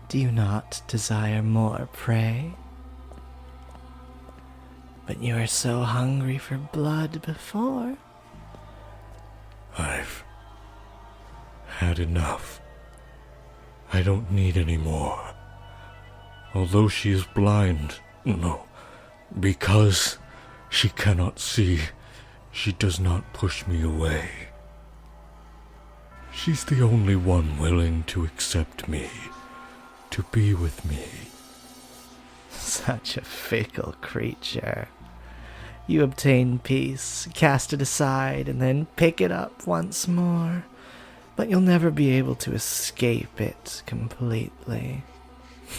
Do you not desire more prey? But you were so hungry for blood before. I've had enough. I don't need any more. Although she is blind, no, because she cannot see, she does not push me away. She's the only one willing to accept me, to be with me. Such a fickle creature. You obtain peace, cast it aside, and then pick it up once more. But you'll never be able to escape it completely.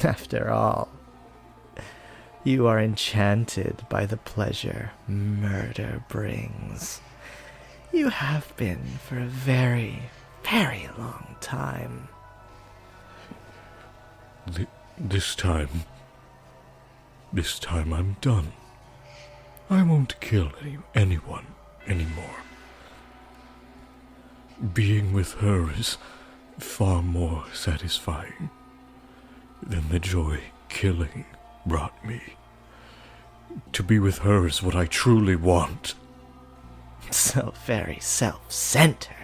After all, you are enchanted by the pleasure murder brings. You have been for a very, very long time. This time I'm done. I won't kill anyone anymore. Being with her is far more satisfying than the joy killing brought me. To be with her is what I truly want. So very self-centered.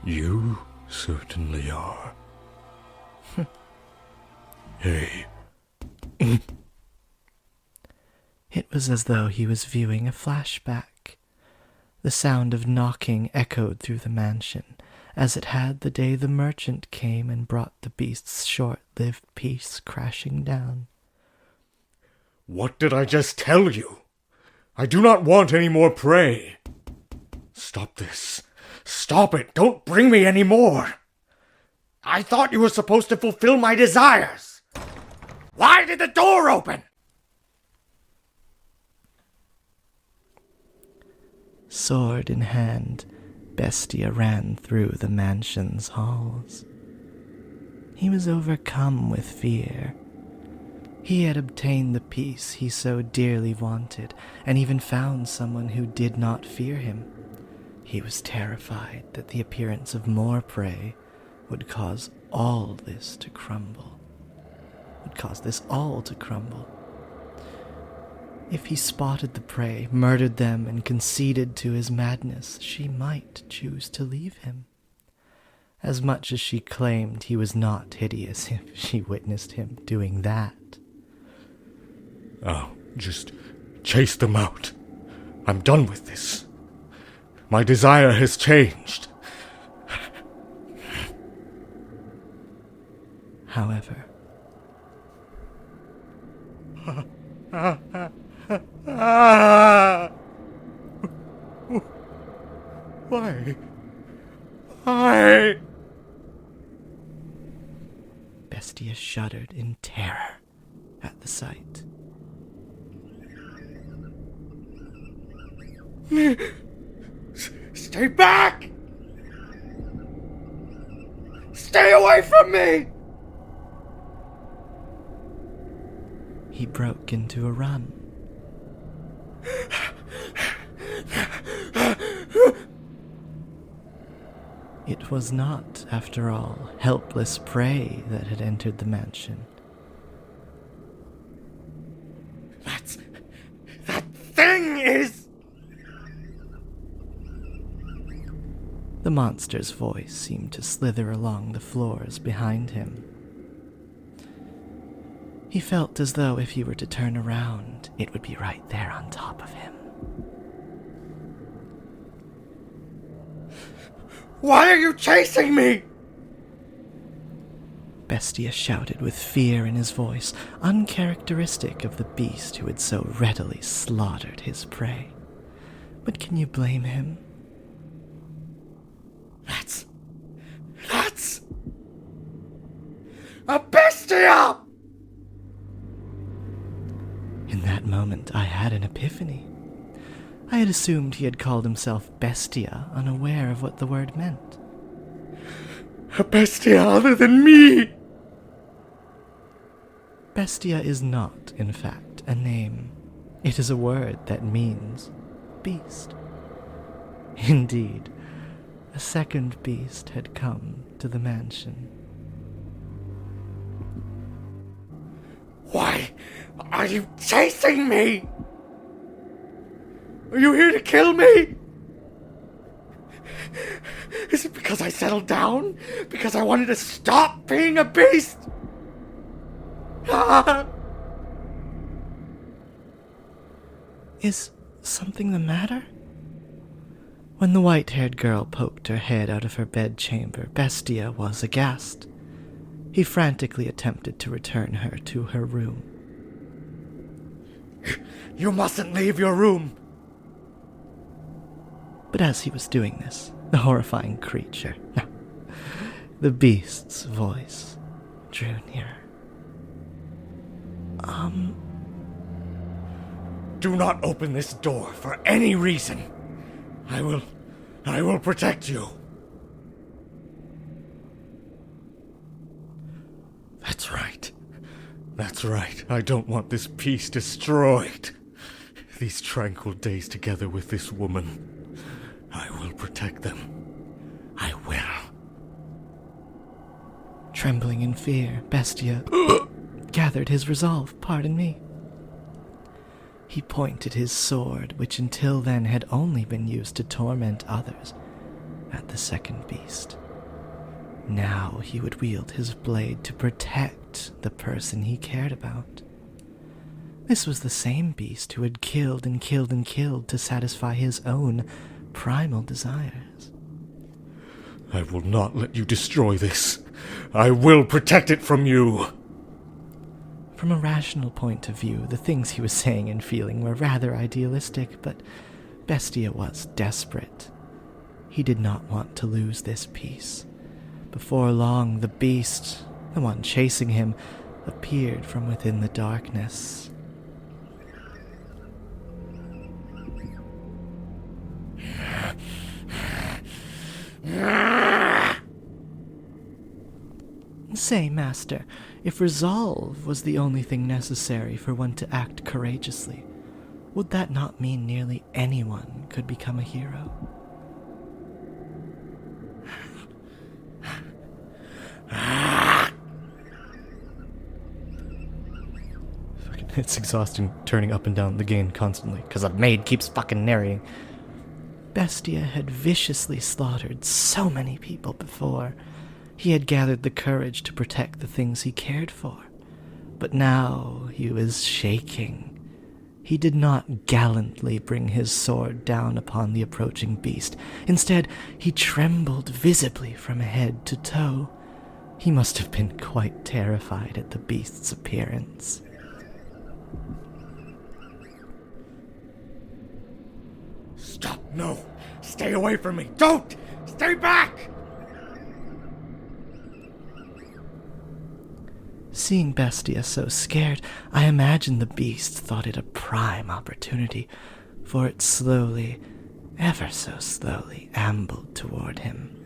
You certainly are. Hey. It was as though he was viewing a flashback. The sound of knocking echoed through the mansion, as it had the day the merchant came and brought the beast's short-lived peace crashing down. What did I just tell you? I do not want any more prey. Stop this. Stop it. Don't bring me any more. I thought you were supposed to fulfill my desires. Why did the door open? Sword in hand, Bestia ran through the mansion's halls. He was overcome with fear. He had obtained the peace he so dearly wanted, and even found someone who did not fear him. He was terrified that the appearance of more prey would cause all this to crumble. Would cause this all to crumble. If he spotted the prey, murdered them, and conceded to his madness, she might choose to leave him. As much as she claimed he was not hideous if she witnessed him doing that. Oh, just chase them out. I'm done with this. My desire has changed. However, Why? Why? Bestia shuddered in terror at the sight. Stay back! Stay away from me! He broke into a run. It was not, after all, helpless prey that had entered the mansion. That thing is... The monster's voice seemed to slither along the floors behind him. He felt as though if he were to turn around, it would be right there on top of him. Why are you chasing me? Bestia shouted with fear in his voice, uncharacteristic of the beast who had so readily slaughtered his prey. But can you blame him? That's... a Bestia! In that moment, I had an epiphany. I had assumed he had called himself Bestia, unaware of what the word meant. A Bestia other than me! Bestia is not, in fact, a name. It is a word that means beast. Indeed, a second beast had come to the mansion. Are you chasing me? Are you here to kill me? Is it because I settled down? Because I wanted to stop being a beast? Ah! Is something the matter? When the white-haired girl poked her head out of her bedchamber, Bestia was aghast. He frantically attempted to return her to her room. You mustn't leave your room. But as he was doing this, the horrifying creature, the beast's voice, drew nearer. Do not open this door for any reason. I will protect you. That's right. That's right. I don't want this peace destroyed. These tranquil days together with this woman. I will protect them. I will. Trembling in fear, Bestia gathered his resolve, pardon me. He pointed his sword, which until then had only been used to torment others, at the second beast. Now he would wield his blade to protect the person he cared about. This was the same beast who had killed and killed and killed to satisfy his own primal desires. I will not let you destroy this. I will protect it from you. From a rational point of view, the things he was saying and feeling were rather idealistic, but Bestia was desperate. He did not want to lose this peace. Before long, the beast, the one chasing him, appeared from within the darkness. Say, Master, if resolve was the only thing necessary for one to act courageously, would that not mean nearly anyone could become a hero? It's exhausting turning up and down the game constantly, because a maid keeps fucking narrating. Bestia had viciously slaughtered so many people before. He had gathered the courage to protect the things he cared for. But now he was shaking. He did not gallantly bring his sword down upon the approaching beast. Instead, he trembled visibly from head to toe. He must have been quite terrified at the beast's appearance. Stop! No! Stay away from me! Don't! Stay back! Seeing Bestia so scared, I imagine the beast thought it a prime opportunity, for it slowly, ever so slowly, ambled toward him.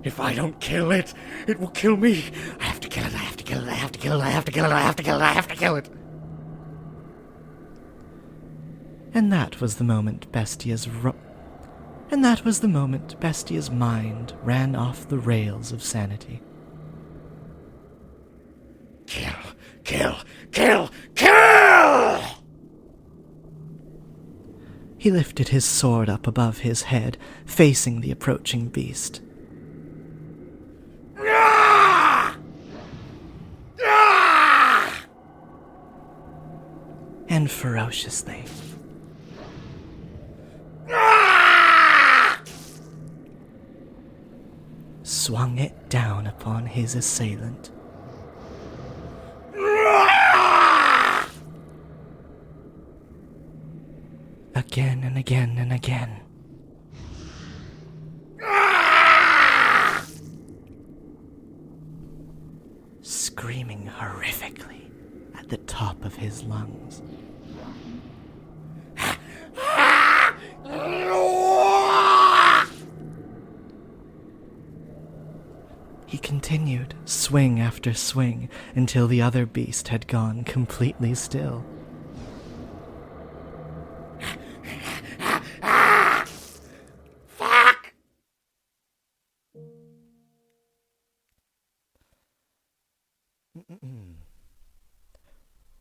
If I don't kill it, it will kill me. I have to kill it, I have to kill it, I have to kill it, I have to kill it, I have to kill it, I have to kill it. And that was the moment Bestia's mind ran off the rails of sanity. Kill, kill, kill, kill! He lifted his sword up above his head, facing the approaching beast. And ferociously, swung it down upon his assailant. Again and again and again. Screaming horrifically at the top of his lungs. He continued, swing after swing, until the other beast had gone completely still. Fuck!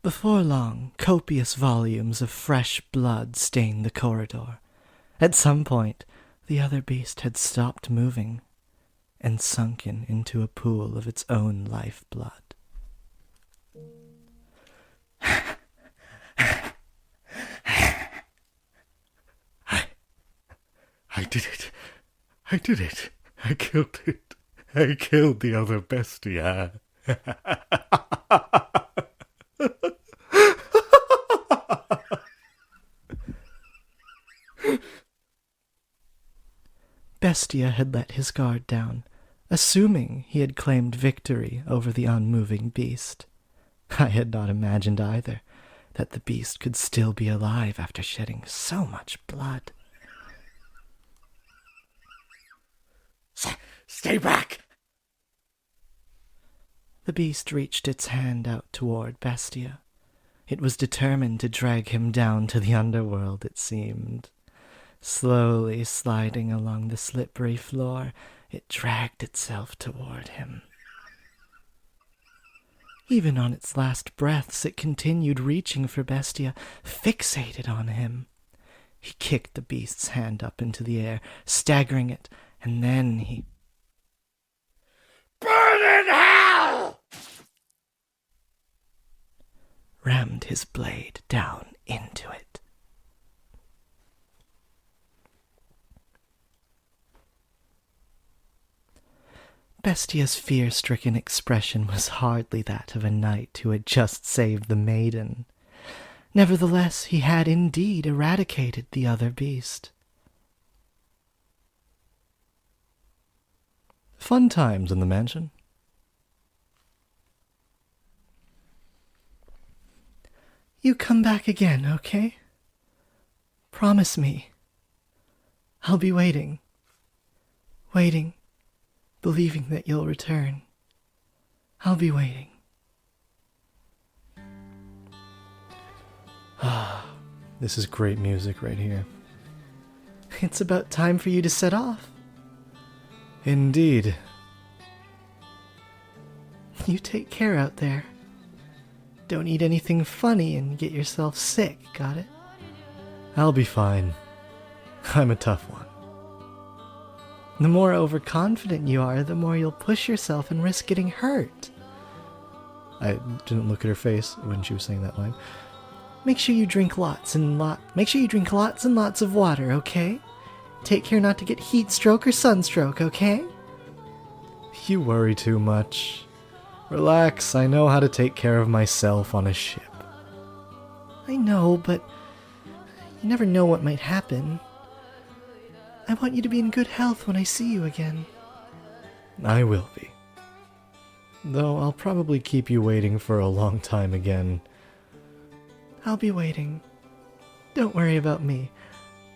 Before long, copious volumes of fresh blood stained the corridor. At some point, the other beast had stopped moving and sunken into a pool of its own lifeblood. I did it. I did it. I killed it. I killed the other Bestia. Bestia had let his guard down, assuming he had claimed victory over the unmoving beast. I had not imagined either that the beast could still be alive after shedding so much blood. Stay back! The beast reached its hand out toward Bestia. It was determined to drag him down to the underworld, it seemed. Slowly sliding along the slippery floor, it dragged itself toward him. Even on its last breaths, it continued reaching for Bestia, fixated on him. He kicked the beast's hand up into the air, staggering it, and then he... Burn in hell! Rammed his blade down into it. Bestia's fear-stricken expression was hardly that of a knight who had just saved the maiden. Nevertheless, he had indeed eradicated the other beast. Fun times in the mansion. You come back again, okay? Promise me. I'll be waiting. Waiting, believing that you'll return. I'll be waiting. This is great music right here. It's about time for you to set off. Indeed. You take care out there. Don't eat anything funny and get yourself sick, got it? I'll be fine. I'm a tough one. The more overconfident you are, the more you'll push yourself and risk getting hurt. I didn't look at her face when she was saying that line. Make sure you drink lots and lots of water, okay? Take care not to get heat stroke or sunstroke, okay? You worry too much. Relax, I know how to take care of myself on a ship. I know, but you never know what might happen. I want you to be in good health when I see you again. I will be. Though I'll probably keep you waiting for a long time again. I'll be waiting. Don't worry about me.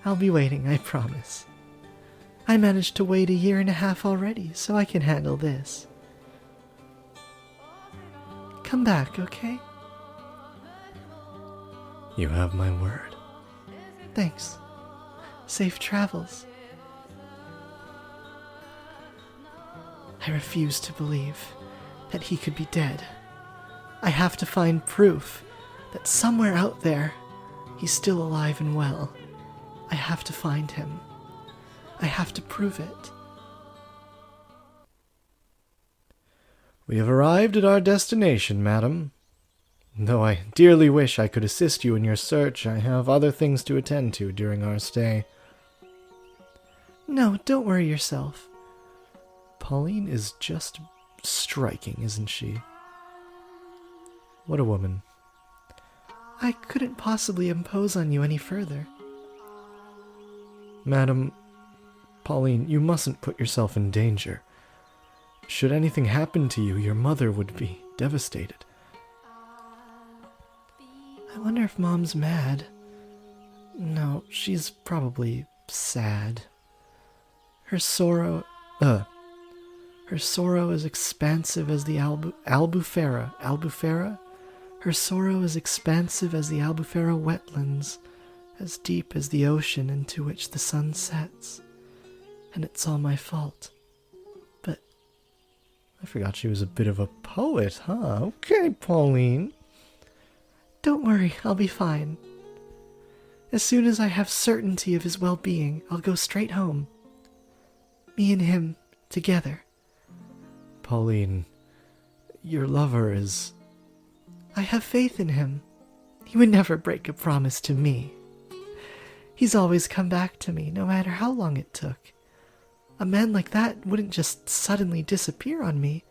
I'll be waiting, I promise. I managed to wait 1.5 years already, so I can handle this. Come back, okay? You have my word. Thanks. Safe travels. I refuse to believe that he could be dead. I have to find proof that somewhere out there he's still alive and well. I have to find him. I have to prove it. We have arrived at our destination, madam. Though I dearly wish I could assist you in your search, I have other things to attend to during our stay. No, don't worry yourself. Pauline is just striking, isn't she? What a woman. I couldn't possibly impose on you any further. Madam, Pauline, you mustn't put yourself in danger. Should anything happen to you, your mother would be devastated. I wonder if Mom's mad. No, she's probably sad. Her sorrow is expansive as the Albufera. Albufera? Her sorrow is expansive as the Albufera wetlands, as deep as the ocean into which the sun sets. And it's all my fault. But I forgot she was a bit of a poet, huh? Okay, Pauline. Don't worry, I'll be fine. As soon as I have certainty of his well-being, I'll go straight home. Me and him, together. Pauline, your lover is... I have faith in him. He would never break a promise to me. He's always come back to me, no matter how long it took. A man like that wouldn't just suddenly disappear on me.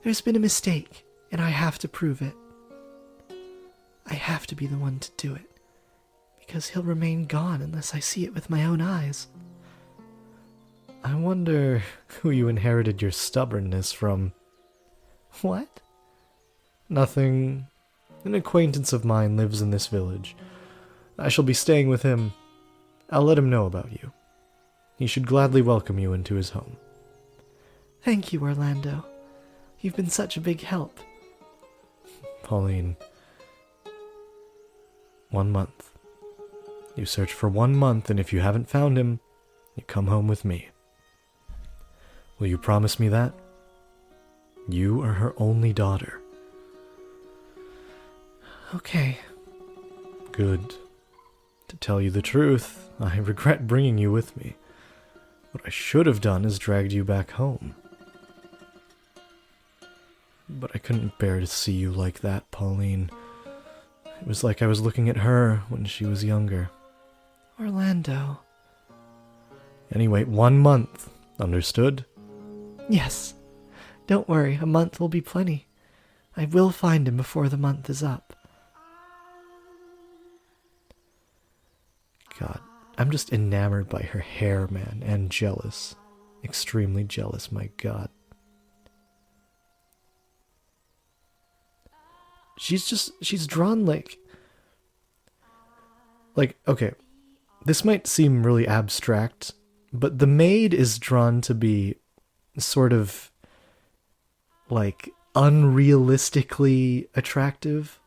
There's been a mistake, and I have to prove it. I have to be the one to do it, because he'll remain gone unless I see it with my own eyes. I wonder who you inherited your stubbornness from. What? Nothing. An acquaintance of mine lives in this village. I shall be staying with him. I'll let him know about you. He should gladly welcome you into his home. Thank you, Orlando. You've been such a big help. Pauline, 1 month. You search for 1 month, and if you haven't found him, you come home with me. Will you promise me that? You are her only daughter. Okay. Good. To tell you the truth, I regret bringing you with me. What I should have done is dragged you back home. But I couldn't bear to see you like that, Pauline. It was like I was looking at her when she was younger. Orlando. Anyway, 1 month. Understood? Yes. Don't worry, a month will be plenty. I will find him before the month is up. God, I'm just enamored by her hair, man, and jealous. Extremely jealous, my God. She's drawn like, okay, this might seem really abstract, but the maid is drawn to be sort of, like, unrealistically attractive,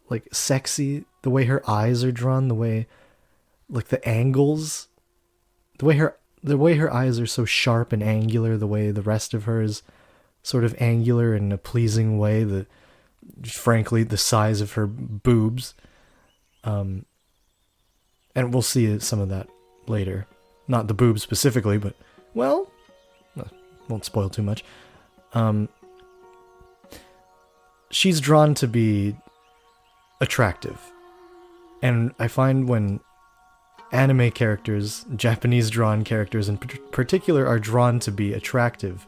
like, sexy, the way her eyes are drawn, the way, like, the angles, the way her eyes are so sharp and angular, the way the rest of her is sort of angular in a pleasing way, frankly, the size of her boobs. And we'll see some of that later. Not the boobs specifically, but, well, won't spoil too much. She's drawn to be attractive. And I find when anime characters, Japanese drawn characters in particular, are drawn to be attractive,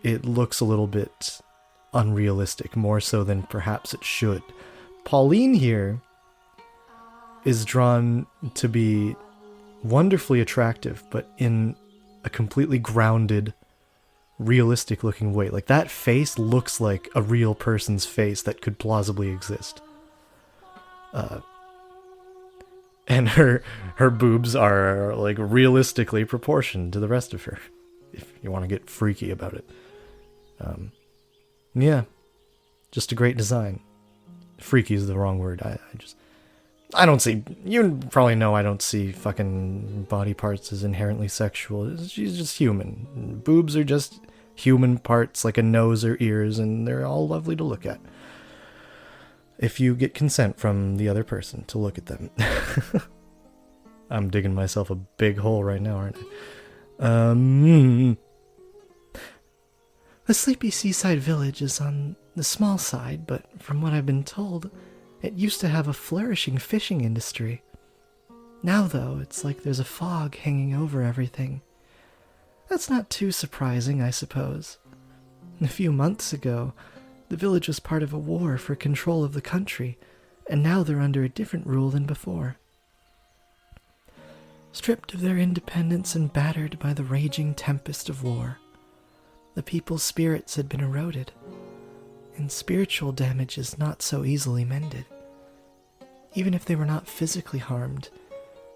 it looks a little bit unrealistic, more so than perhaps it should. Pauline here is drawn to be wonderfully attractive, but in a completely grounded, realistic looking way. Like, that face looks like a real person's face that could plausibly exist. And her boobs are, like, realistically proportioned to the rest of her, if you want to get freaky about it. Yeah, just a great design. Freaky is the wrong word. I don't see, you probably know I don't see fucking body parts as inherently sexual. She's just human. Boobs are just human parts, like a nose or ears, and they're all lovely to look at. If you get consent from the other person to look at them. I'm digging myself a big hole right now, aren't I? The sleepy seaside village is on the small side, but from what I've been told, it used to have a flourishing fishing industry. Now, though, it's like there's a fog hanging over everything. That's not too surprising, I suppose. A few months ago, the village was part of a war for control of the country, and now they're under a different rule than before. Stripped of their independence and battered by the raging tempest of war, the people's spirits had been eroded, and spiritual damage is not so easily mended. Even if they were not physically harmed,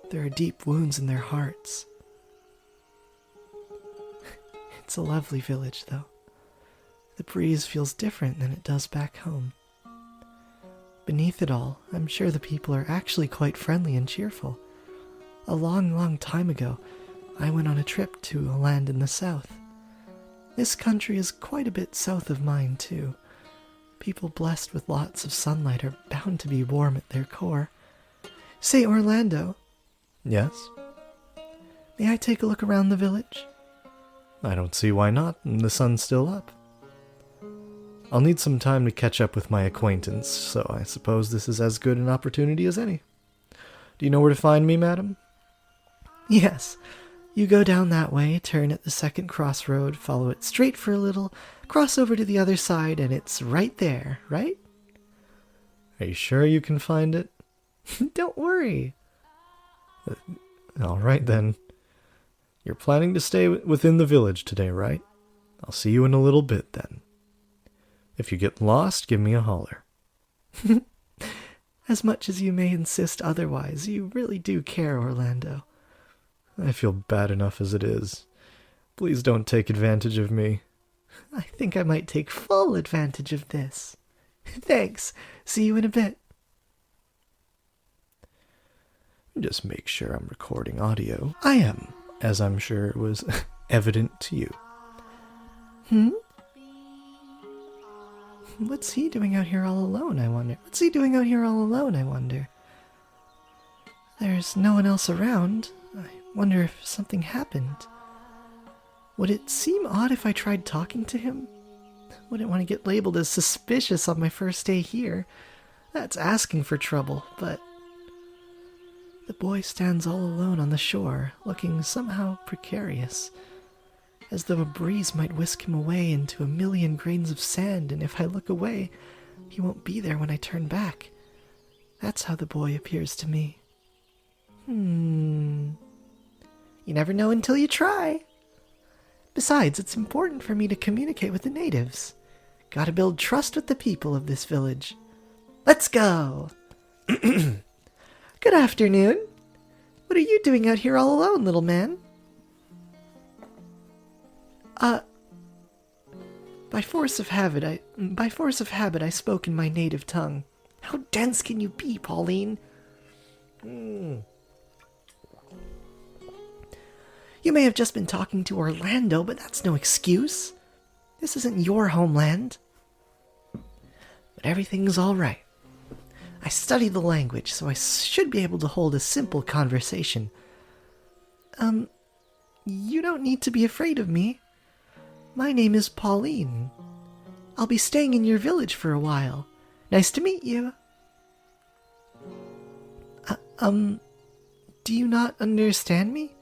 there are deep wounds in their hearts. It's a lovely village, though. The breeze feels different than it does back home. Beneath it all, I'm sure the people are actually quite friendly and cheerful. A long, long time ago, I went on a trip to a land in the south. This country is quite a bit south of mine, too. People blessed with lots of sunlight are bound to be warm at their core. Say, Orlando. Yes? May I take a look around the village? I don't see why not. The sun's still up. I'll need some time to catch up with my acquaintance, so I suppose this is as good an opportunity as any. Do you know where to find me, madam? Yes. You go down that way, turn at the second crossroad, follow it straight for a little, cross over to the other side, and it's right there, right? Are you sure you can find it? Don't worry. All right, then. You're planning to stay within the village today, right? I'll see you in a little bit, then. If you get lost, give me a holler. As much as you may insist otherwise, you really do care, Orlando. I feel bad enough as it is. Please don't take advantage of me. I think I might take full advantage of this. Thanks. See you in a bit. Just make sure I'm recording audio. I am, as I'm sure it was evident to you. What's he doing out here all alone, I wonder? There's no one else around. I wonder if something happened. Would it seem odd if I tried talking to him? Wouldn't want to get labeled as suspicious on my first day here. That's asking for trouble, but... The boy stands all alone on the shore, looking somehow precarious, as though a breeze might whisk him away into a million grains of sand, and if I look away, he won't be there when I turn back. That's how the boy appears to me. You never know until you try. Besides, it's important for me to communicate with the natives. Gotta build trust with the people of this village. Let's go! Good afternoon. What are you doing out here all alone, little man? By force of habit, I spoke in my native tongue. How dense can you be, Pauline? You may have just been talking to Orlando, but that's no excuse. This isn't your homeland. But everything's all right. I studied the language, so I should be able to hold a simple conversation. You don't need to be afraid of me. My name is Pauline. I'll be staying in your village for a while. Nice to meet you. Do you not understand me?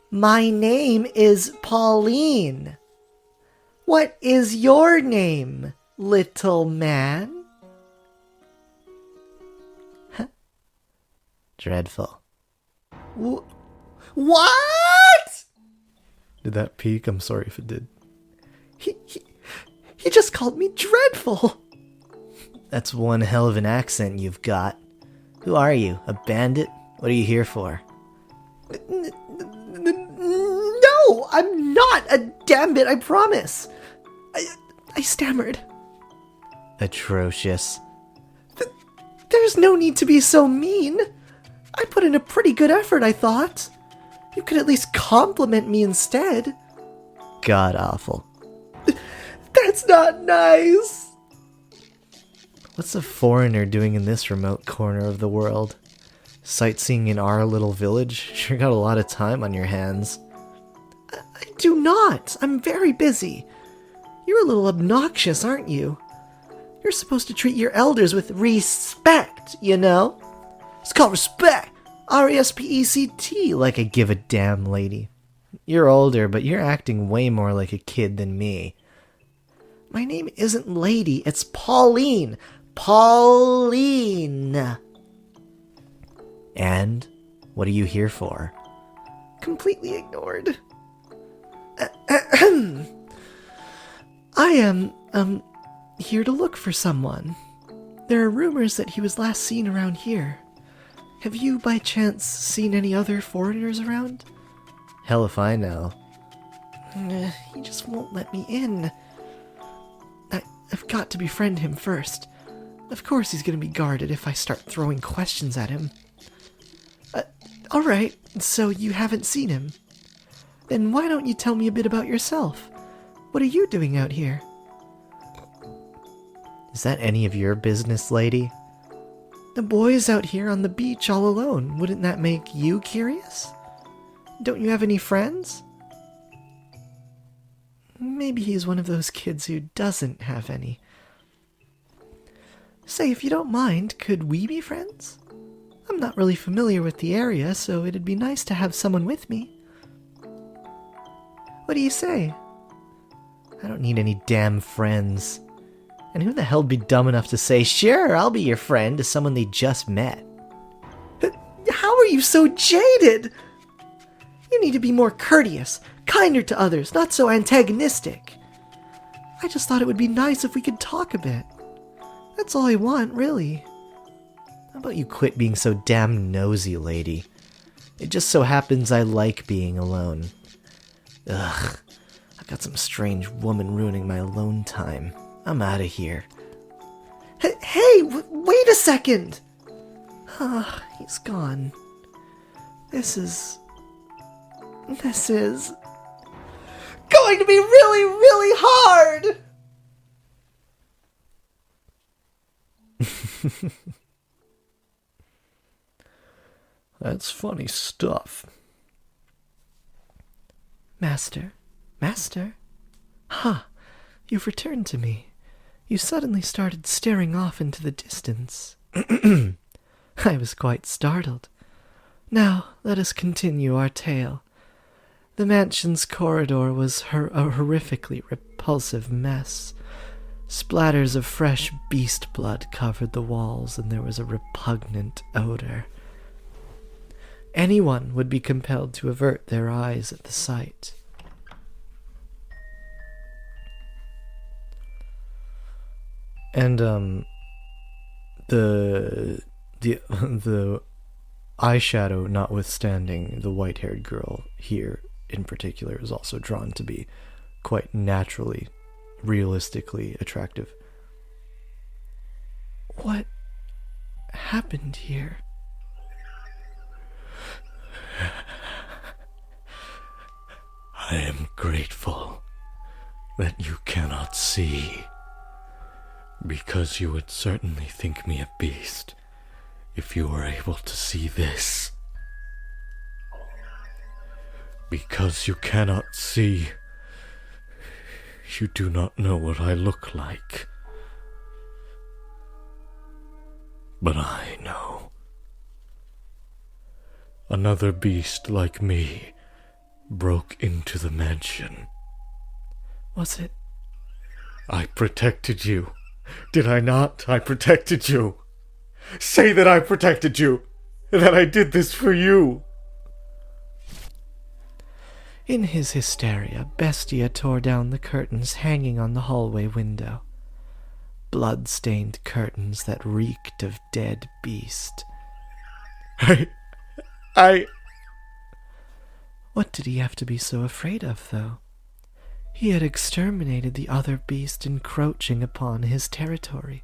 My name is Pauline. What is your name, little man? Dreadful. What? Did that peak? I'm sorry if it did. He just called me dreadful. That's one hell of an accent you've got. Who are you? A bandit? What are you here for? No, I'm not a gambit, I promise. I stammered. Atrocious. There's no need to be so mean. I put in a pretty good effort, I thought. You could at least compliment me instead. God awful. That's not nice. What's a foreigner doing in this remote corner of the world? Sightseeing in our little village? Sure got a lot of time on your hands. I do not. I'm very busy. You're a little obnoxious, aren't you? You're supposed to treat your elders with respect, you know? It's called respect. R-E-S-P-E-C-T, like I give a damn lady. You're older, but you're acting way more like a kid than me. My name isn't Lady, it's Pauline. Pauline! And what are you here for? Completely ignored. I am, here to look for someone. There are rumors that he was last seen around here. Have you, by chance, seen any other foreigners around? Hell if I know. He just won't let me in. I've got to befriend him first. Of course he's going to be guarded if I start throwing questions at him. Alright, so you haven't seen him. Then why don't you tell me a bit about yourself? What are you doing out here? Is that any of your business, lady? The boy is out here on the beach all alone. Wouldn't that make you curious? Don't you have any friends? Maybe he's one of those kids who doesn't have any. Say, if you don't mind, could we be friends? I'm not really familiar with the area, so it'd be nice to have someone with me. What do you say? I don't need any damn friends. And who the hell'd be dumb enough to say, sure, I'll be your friend, to someone they just met? How are you so jaded? You need to be more courteous, kinder to others, not so antagonistic. I just thought it would be nice if we could talk a bit. That's all I want, really. How about you quit being so damn nosy, lady? It just so happens I like being alone. Ugh, I've got some strange woman ruining my alone time. I'm out of here. Hey, wait a second! He's gone. This is going to be really, really hard! That's funny stuff. Master? Ha! You've returned to me. You suddenly started staring off into the distance. I was quite startled. Now, let us continue our tale. The mansion's corridor was a horrifically repulsive mess. Splatters of fresh beast blood covered the walls, and there was a repugnant odor. Anyone would be compelled to avert their eyes at the sight. And the eyeshadow notwithstanding, the white-haired girl here in particular is also drawn to be quite naturally, realistically attractive. What happened here? I am grateful that you cannot see, because you would certainly think me a beast if you were able to see this. Because you cannot see, you do not know what I look like. But I know. Another beast like me broke into the mansion. Was it? I protected you. Did I not? I protected you. Say that I protected you. That I did this for you. In his hysteria, Bestia tore down the curtains hanging on the hallway window. Blood-stained curtains that reeked of dead beast. I... What did he have to be so afraid of, though? He had exterminated the other beast encroaching upon his territory.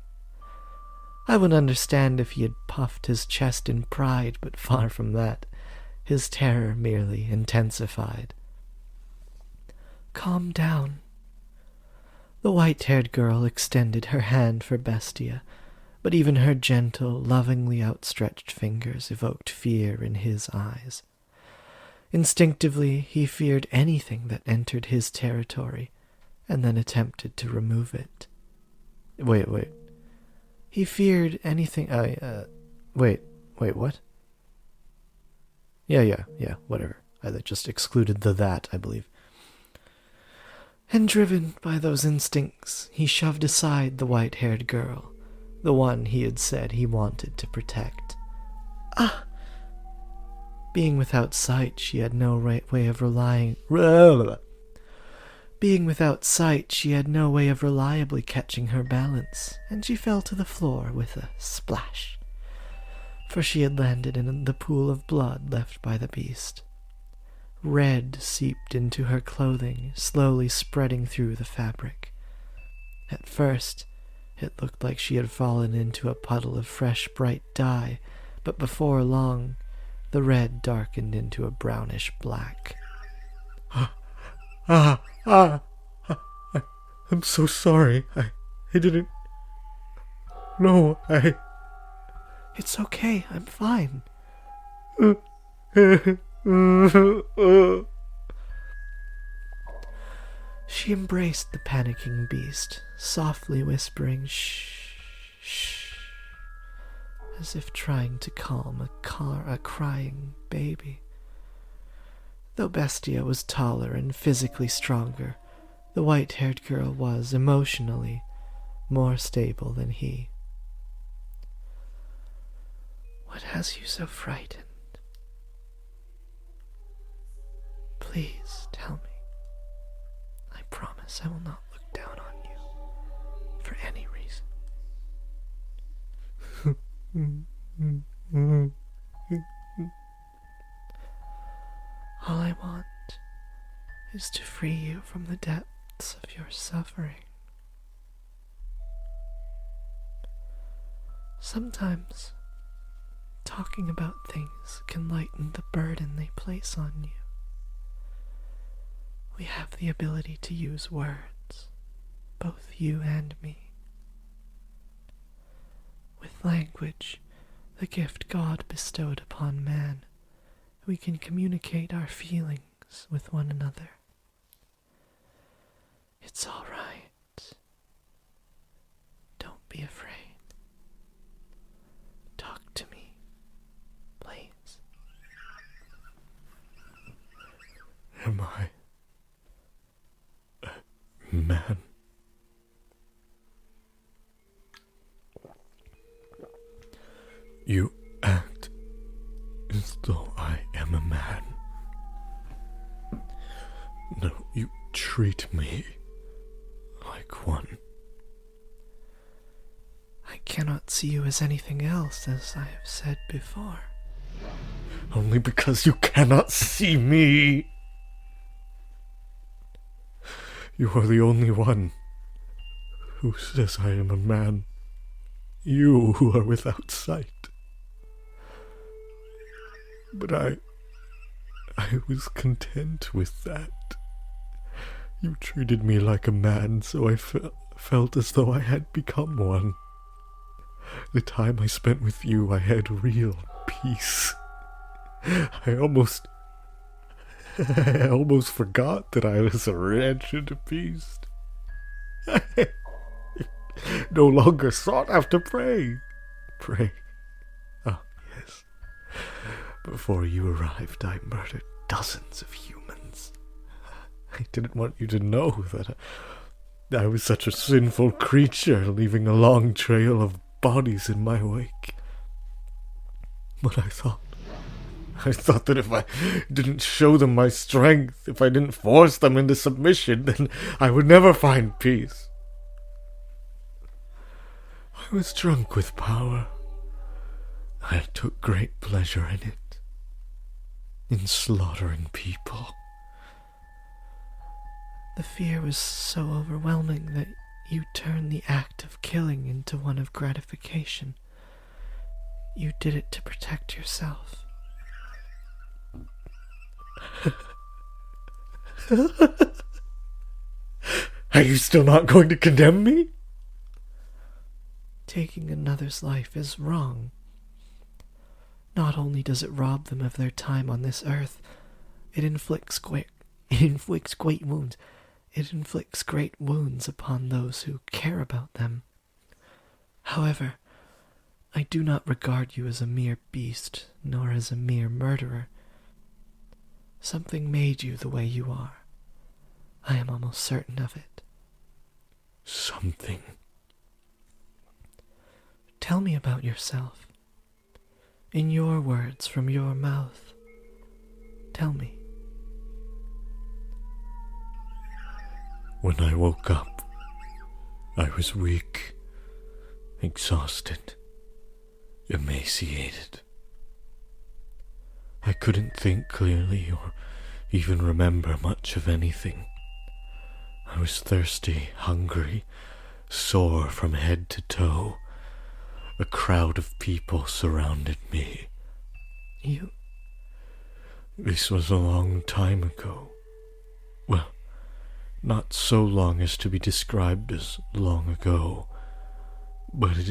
I would understand if he had puffed his chest in pride, but far from that. His terror merely intensified. Calm down. The white-haired girl extended her hand for Bestia, but even her gentle, lovingly outstretched fingers evoked fear in his eyes. Instinctively, he feared anything that entered his territory, and then attempted to remove it. Wait. He feared anything... Wait, what? Yeah, whatever. I just excluded the that, I believe. And driven by those instincts, he shoved aside the white-haired girl, the one he had said he wanted to protect. Being without sight, she had no way of reliably catching her balance, and she fell to the floor with a splash, for she had landed in the pool of blood left by the beast. Red seeped into her clothing, slowly spreading through the fabric. At first, it looked like she had fallen into a puddle of fresh, bright dye, but before long, the red darkened into a brownish black. Ah, ah, I'm so sorry. I didn't. No, It's okay, I'm fine. She embraced the panicking beast, softly whispering shh, shh, as if trying to calm a crying baby. Though Bestia was taller and physically stronger, the white-haired girl was, emotionally, more stable than he. What has you so frightened? Please tell me. I promise I will not look down on you for any reason. All I want is to free you from the depths of your suffering. Sometimes, talking about things can lighten the burden they place on you. We have the ability to use words, both you and me. With language, the gift God bestowed upon man, we can communicate our feelings with one another. It's all right. Don't be afraid. Talk to me, please. Am I a man? You act as though I am a man. No, you treat me like one. I cannot see you as anything else, as I have said before. Only because you cannot see me. You are the only one who says I am a man. You who are without sight. But I was content with that. You treated me like a man, so I felt as though I had become one. The time I spent with you, I had real peace. I almost forgot that I was a wretched beast. I no longer sought after prey. Prey. Oh, yes. Before you arrived, I murdered dozens of humans. I didn't want you to know that I was such a sinful creature, leaving a long trail of bodies in my wake. But I thought that if I didn't show them my strength, if I didn't force them into submission, then I would never find peace. I was drunk with power. I took great pleasure in it, in slaughtering people. The fear was so overwhelming that you turned the act of killing into one of gratification. You did it to protect yourself. Are you still not going to condemn me? Taking another's life is wrong. Not only does it rob them of their time on this earth, it inflicts great wounds. It inflicts great wounds upon those who care about them. However, I do not regard you as a mere beast, nor as a mere murderer. Something made you the way you are. I am almost certain of it. Something? Tell me about yourself. In your words, from your mouth. Tell me. When I woke up, I was weak, exhausted, emaciated. I couldn't think clearly or even remember much of anything. I was thirsty, hungry, sore from head to toe. A crowd of people surrounded me. You? This was a long time ago. Well, not so long as to be described as long ago, but it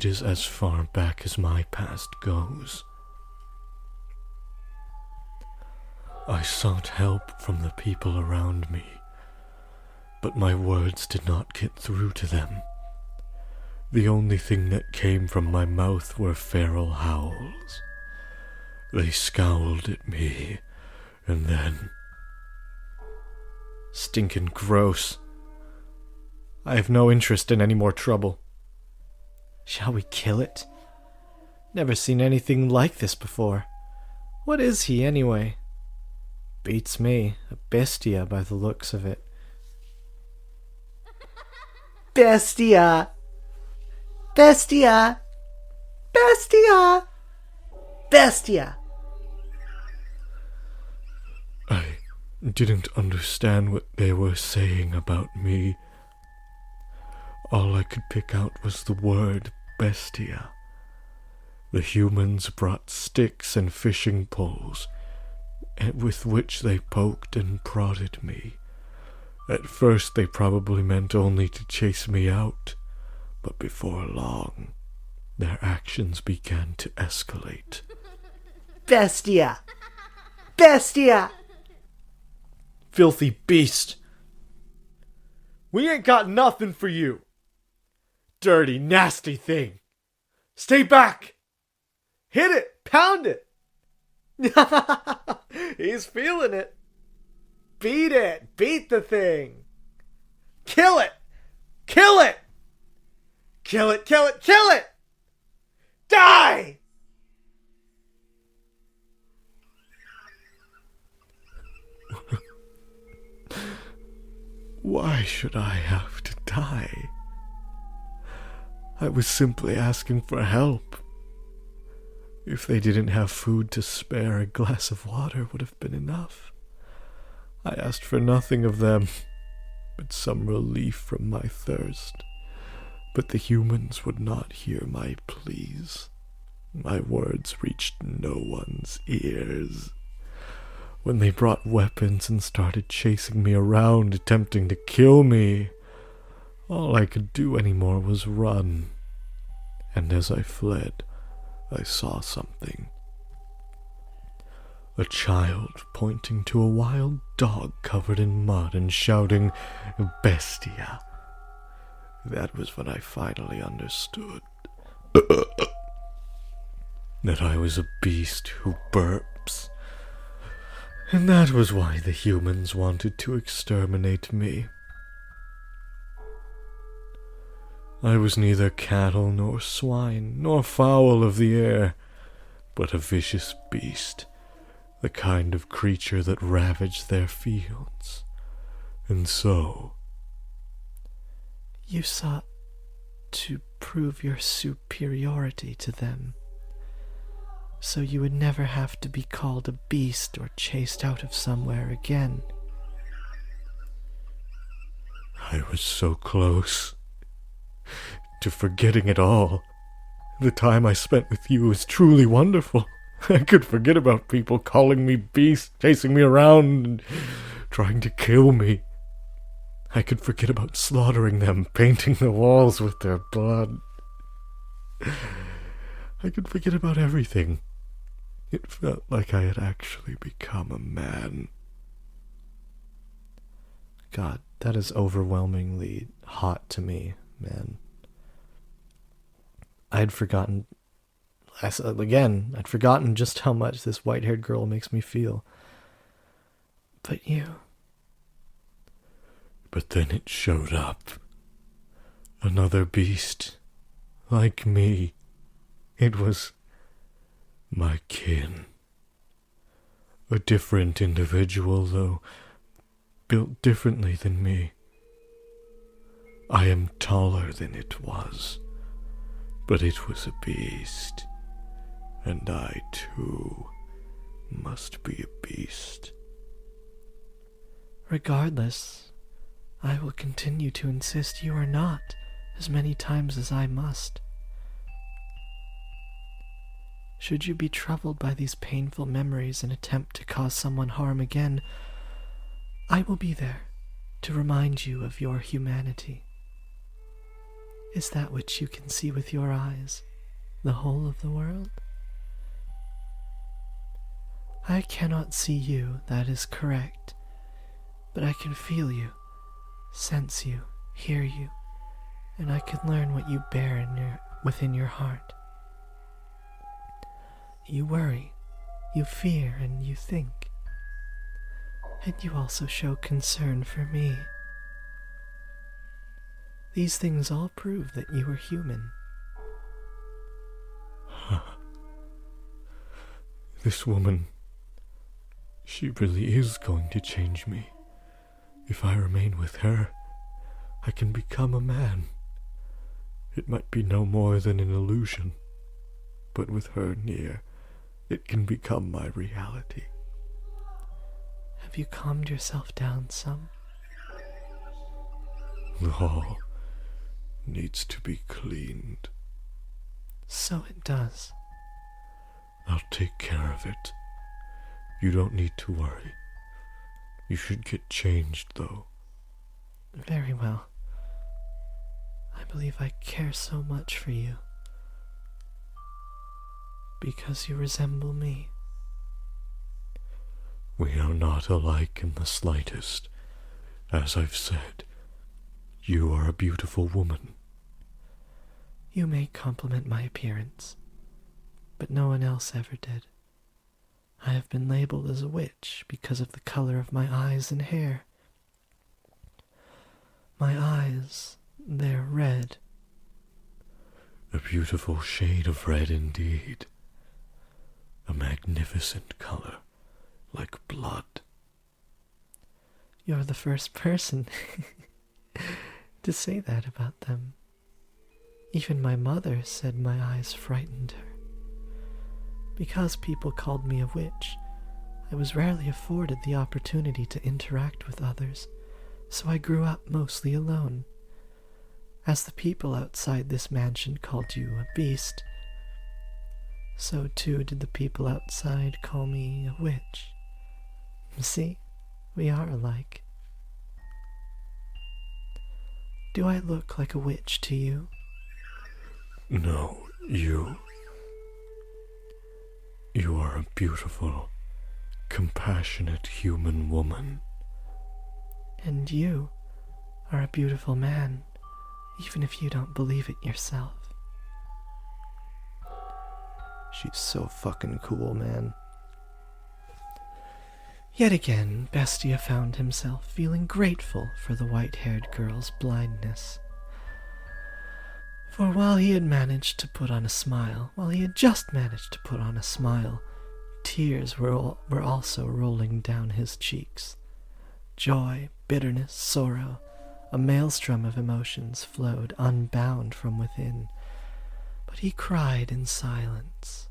is as far back as my past goes. I sought help from the people around me, but my words did not get through to them. The only thing that came from my mouth were feral howls. They scowled at me, and then... Stinkin' gross. I have no interest in any more trouble. Shall we kill it? Never seen anything like this before. What is he, anyway? Beats me. A bestia by the looks of it. Bestia! Bestia! Bestia! Bestia! I didn't understand what they were saying about me. All I could pick out was the word Bestia. The humans brought sticks and fishing poles, with which they poked and prodded me. At first they probably meant only to chase me out, but before long, their actions began to escalate. Bestia! Bestia! Filthy beast! We ain't got nothing for you! Dirty, nasty thing! Stay back! Hit it! Pound it! He's feeling it! Beat it! Beat the thing! Kill it! Kill it! Kill it! Kill it! Kill it! Die! Why should I have to die? I was simply asking for help. If they didn't have food to spare, a glass of water would have been enough. I asked for nothing of them, but some relief from my thirst. But the humans would not hear my pleas. My words reached no one's ears. When they brought weapons and started chasing me around, attempting to kill me, all I could do anymore was run. And as I fled, I saw something. A child pointing to a wild dog covered in mud and shouting, "Bestia." That was when I finally understood that I was a beast who burps. And that was why the humans wanted to exterminate me. I was neither cattle nor swine nor fowl of the air, but a vicious beast, the kind of creature that ravaged their fields. And so... You sought to prove your superiority to them, so you would never have to be called a beast or chased out of somewhere again. I was so close to forgetting it all. The time I spent with you was truly wonderful. I could forget about people calling me beast, chasing me around, and trying to kill me. I could forget about slaughtering them, painting the walls with their blood. I could forget about everything. It felt like I had actually become a man. God, that is overwhelmingly hot to me, man. I'd forgotten just how much this white-haired girl makes me feel. But you... But then it showed up. Another beast, like me. It was my kin. A different individual, though, built differently than me. I am taller than it was, but it was a beast, and I, too, must be a beast. Regardless, I will continue to insist you are not, as many times as I must. Should you be troubled by these painful memories and attempt to cause someone harm again, I will be there to remind you of your humanity. Is that which you can see with your eyes the whole of the world? I cannot see you, that is correct, but I can feel you, sense you, hear you, and I can learn what you bear within your heart. You worry, you fear, and you think. And you also show concern for me. These things all prove that you are human. This woman, she really is going to change me. If I remain with her, I can become a man. It might be no more than an illusion, but with her near, it can become my reality. Have you calmed yourself down some? The hall needs to be cleaned. So it does. I'll take care of it. You don't need to worry. You should get changed, though. Very well. I believe I care so much for you. Because you resemble me. We are not alike in the slightest. As I've said, you are a beautiful woman. You may compliment my appearance, but no one else ever did. I have been labeled as a witch because of the color of my eyes and hair. My eyes, they're red. A beautiful shade of red indeed. A magnificent color, like blood. You're the first person to say that about them. Even my mother said my eyes frightened her. Because people called me a witch, I was rarely afforded the opportunity to interact with others, so I grew up mostly alone. As the people outside this mansion called you a beast, so too did the people outside call me a witch. See, we are alike. Do I look like a witch to you? No, you. You are a beautiful, compassionate human woman. And you are a beautiful man, even if you don't believe it yourself. She's so fucking cool, man. Yet again, Bestia found himself feeling grateful for the white-haired girl's blindness. For while he had just managed to put on a smile, tears were also rolling down his cheeks. Joy, bitterness, sorrow, a maelstrom of emotions flowed unbound from within, but he cried in silence.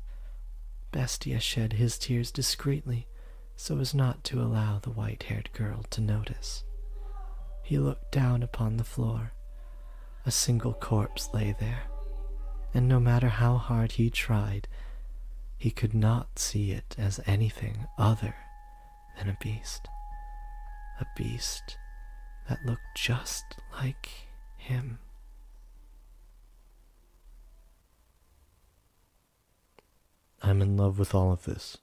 Bestia shed his tears discreetly, so as not to allow the white-haired girl to notice. He looked down upon the floor. A single corpse lay there, and no matter how hard he tried, he could not see it as anything other than a beast. A beast that looked just like him. I'm in love with all of this.